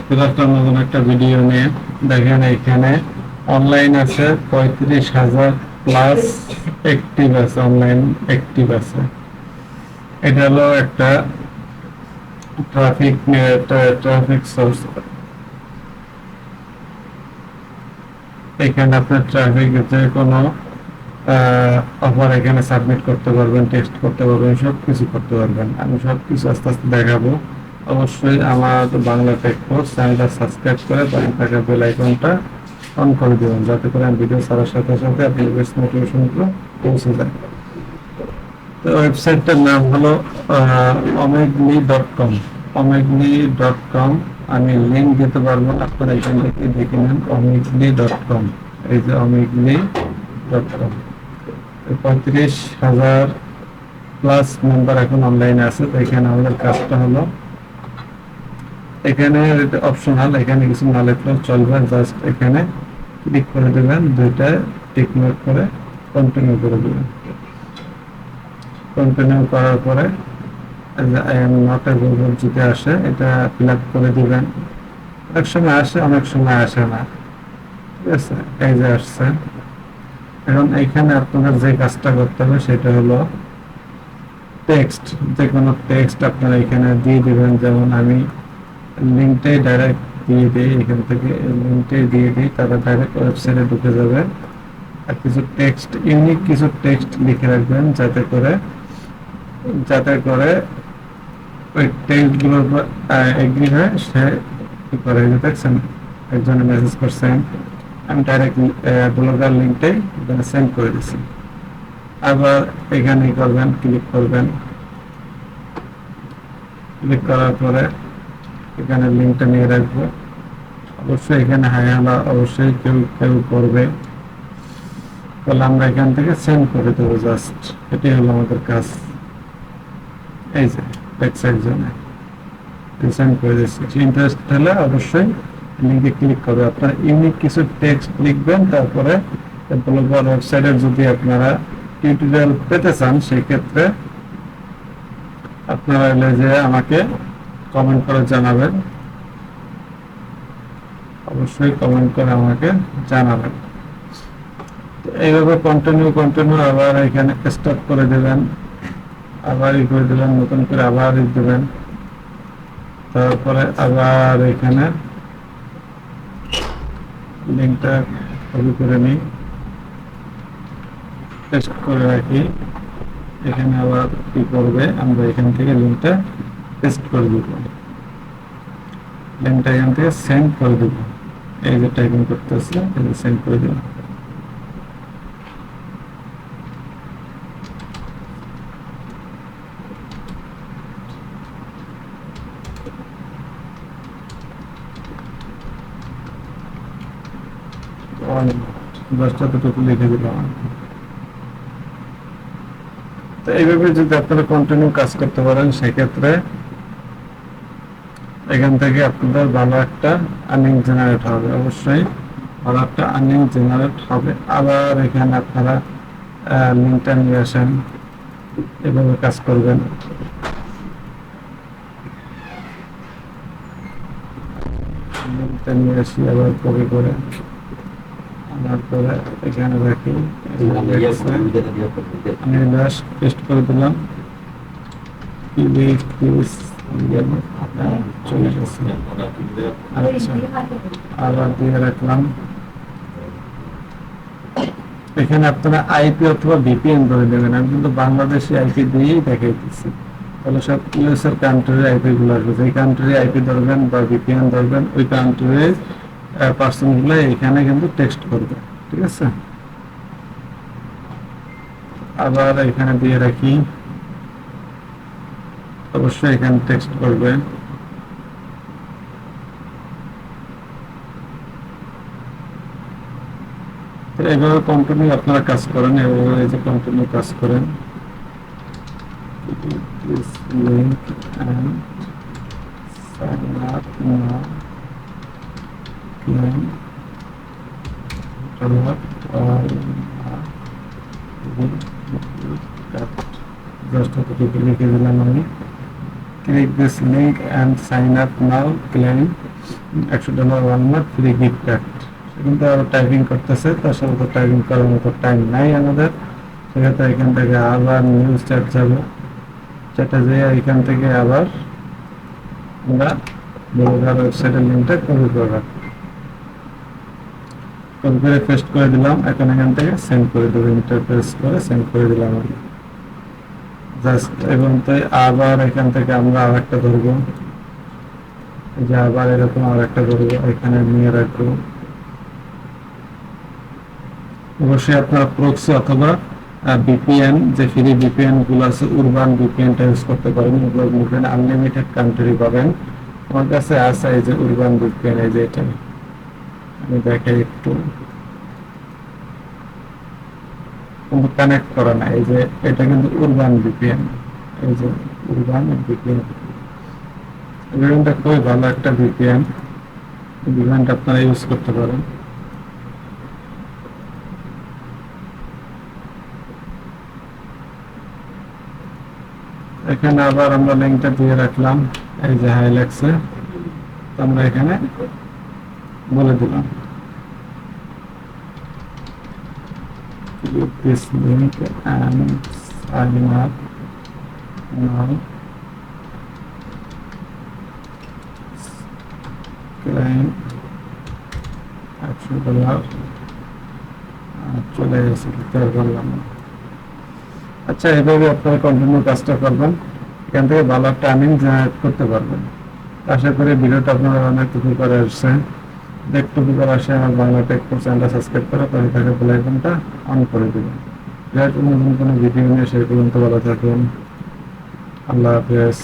চলে আসলাম নতুন একটা ভিডিও নিয়ে। দেখেন এখানে অনলাইন আছে 35,000 প্লাস অ্যাক্টিভ আছে, অনলাইন অ্যাক্টিভ আছে। এটা হলো একটা ট্রাফিক সোর্স। এখানে আপনার ট্রাফিক যে কোনো অফার এখানে সাবমিট করতে পারবেন, টেক্সট করতে পারবেন, সব কিছু করতে পারবেন। আমি সব কিছু আস্তে আস্তে দেখাবো। অবশ্যই আমার বাংলা টেক কোর্স চ্যানেলটা সাবস্ক্রাইব করে পাশে থাকা বেল আইকনটা অন করে দেবেন, যাতে করে আমি ভিডিও ছাড়ার সাথে সাথে আপনি বেস্ট নোটিফিকেশনগুলো পৌঁছে যায়। তো ওয়েবসাইটটার নাম হলো omegni.com। omegni.com আমি লিঙ্ক দিতে পারবো, আপনারা এখান থেকে দেখে নেন। omegni.com, এই যে omegni.com। 35,000 প্লাস মেম্বার এখন অনলাইনে আছে। তো এখানে আমাদের কাজটা হলো, এখানে অপশনাল, এখানে কিছু না লিখলেও চলবে, জাস্ট এখানে ক্লিক করে দেবেন, দুইটা টিক মার্ক করে কন্টিনিউ করে দেবেন। কন্টিনিউ করার পরে আই এম নট এভেলেবল যদি আসে, এটা ফিল আপ করে দিবেন। অনেক সময় আসে, অনেক সময় আসে না, ঠিক আছে। এই যে আসছে। এখন এইখানে আপনার যে কাজটা করতে হবে সেটা হলো টেক্সট, যে কোনো টেক্সট আপনারা এখানে দিয়ে দিবেন। যেমন আমি লিঙ্কটাই ডাইরেক্ট দিয়ে দিই, এখান থেকে লিঙ্কটাই দিয়ে দিই, তারা ডাইরেক্ট ওয়েবসাইটে ঢুকে যাবে। আর কিছু টেক্সট, ইউনিক কিছু টেক্সট লিখে রাখবেন, যাতে করে ওই টেক্সটগুলোর উপর এগ্রি হয়, সে কি করে। দেখছেন একজনে মেসেজ করছেন, আমি ডাইরেক্ট ব্লগার লিঙ্কটাই সেন্ড করে দিচ্ছি। আবার এখানে করবেন, ক্লিক করবেন। ক্লিক করার পরে এখানে লিঙ্কটা নিয়ে রাখবো। অবশ্যই এখানে হাইয়ালা অবশ্যই কেউ করবে, তাহলে আমরা এখান থেকে সেন্ড করে দেবো। জাস্ট এটাই হলো আমাদের কাজ। এই যে একজনে সেন্ড করে দিচ্ছি। ইন্টারেস্ট হলে অবশ্যই লিঙ্কে ক্লিক করবে। আপনারা ইউনিক কিছু টেক্সট লিখবেন, তারপরে ব্লগার ওয়েবসাইটের যদি আপনারা টিউটোরিয়াল পেতে চান, সেই ক্ষেত্রে আপনারা এলে যে আমাকে কমেন্ট করে জানাবেন, অবশ্যই কমেন্ট করে আমাকে জানাবেন। এইভাবে কন্টিনিউ আবার এখানে স্টপ করে দেবেন, আবার করে দিলেন, নতুন করে আবার দেবেন। তারপরে আবার এখানে লিঙ্কটা কপি করে নিই, পেস্ট করে রাখি। এখানে আবার কি করবে, আমরা এখান থেকে লিঙ্কটা পেস্ট করে দিব, লিঙ্কটা এখান থেকে সেন্ড করে দিব। এই যে টাইপিং করতেছে, এই যে সেন্ড করে দিলাম। লিখে দিলাম। তো এইভাবে যদি আপনারা কন্টিনিউ কাজ করতে পারেন, সেক্ষেত্রে এখান থেকে আপনাদের ভালো একটা আর্নিং জেনারেট হবে। অবশ্যই ভালো একটা আর্নিং জেনারেট হবে। আবার এখানে আপনারা লিঙ্কটা নিয়ে আসেন, এভাবে কাজ করবেন। লিঙ্কটা নিয়ে আসি, আবার কপি করে আনার পরে এখানে রাখি। আমি পেস্ট করে দিলাম, চলে গেছে। আচ্ছা, আবার দিয়ে রাখলাম। এখানে আপনারা আইপি অথবা ভিপিএন ধরে দেবেন। আমি কিন্তু বাংলাদেশি আইপি দিয়েই দেখাইতেছি, তাহলে সব ইউএস এর কান্ট্রির আইপি গুলো আসবে। যেই কান্ট্রির আইপি ধরবেন বা ভিপিএন ধরবেন, ওই কান্ট্রির পার্সন গুলো এখানে কিন্তু টেক্সট করবে, ঠিক আছে। আবার এখানে দিয়ে রাখি, অবশ্যই এখানে টেক্সট করবে। এইভাবে কন্টিনিউ আপনারা কাজ করেন, এইভাবে এই যে কন্টিনিউ কাজ করেন। Link and sign up now, claim লিখে দিলাম আমি। Click this link and sign up now, claim $100 1 month free gift card. কিন্তু আরো টাইপিং করতেছে, তার সাথে তো টাইপিং করার মতো টাইম নাই আমাদের। সেক্ষেত্রে এখান থেকে আবার নিউজ চ্যাট যাবো, চ্যাটে যেয়ে এখান থেকে আবার আমরা ব্লগার ওয়েবসাইটের লিঙ্কটা কপি করে রাখবো, কপি করে পেস্ট করে দিলাম। এখন এখান থেকে সেন্ড করে দেবো, ইন্টারপ্রেস করে সেন্ড করে দিলাম আমি জাস্ট। এবং তাই আবার এখান থেকে আমরা আর একটা ধরবো, যে আবার এরকম আর একটা ধরবো, এখানে নিয়ে রাখবো। অবশ্যই আপনারা প্রক্সি অথবা ভিপিএন, যে ফ্রি ভিপিএন গুলো আছে, উরবান ভিপিএনটা ইউজ করতে পারেন। ভিপিএন আনলিমিটেড কান্ট্রি পাবেন। আমার কাছে আছে এই যে উরবান ভিপিএন, এই যে এটা আমি দেখাই একটু, কিন্তু কানেক্ট করা না। এই যে এটা কিন্তু উরবান ভিপিএন, এই যে উরবান ভিপিএন, ভিপিএনটা খুবই ভালো একটা ভিপিএন। ভিপিএনটা আপনারা ইউজ করতে পারেন। এখানে আবার আমরা লিঙ্কটা দিয়ে রাখলাম, এই যে হাইলাইটসে আমরা এখানে বলে দিলাম this link and sign up now, claim $100 চলে গেছে, বললাম। আচ্ছা, এইভাবে আপনারা কন্টিনিউ কাজটা করবেন, এখান থেকে ভালো একটা আর্নিং জেনারেট করতে পারবেন। আশা করি ভিডিওটা আপনারা অনেক উপকারে আসছে। একটু উপকার আসে আমার বাংলা টেক চ্যানেলটা সাবস্ক্রাইব করে পাশে থাকা বেল আইকনটা অন করে দেবেন। নতুন কোনো ভিডিও নিয়ে সেই পর্যন্ত ভালো থাকুন। আল্লাহ হাফেজ।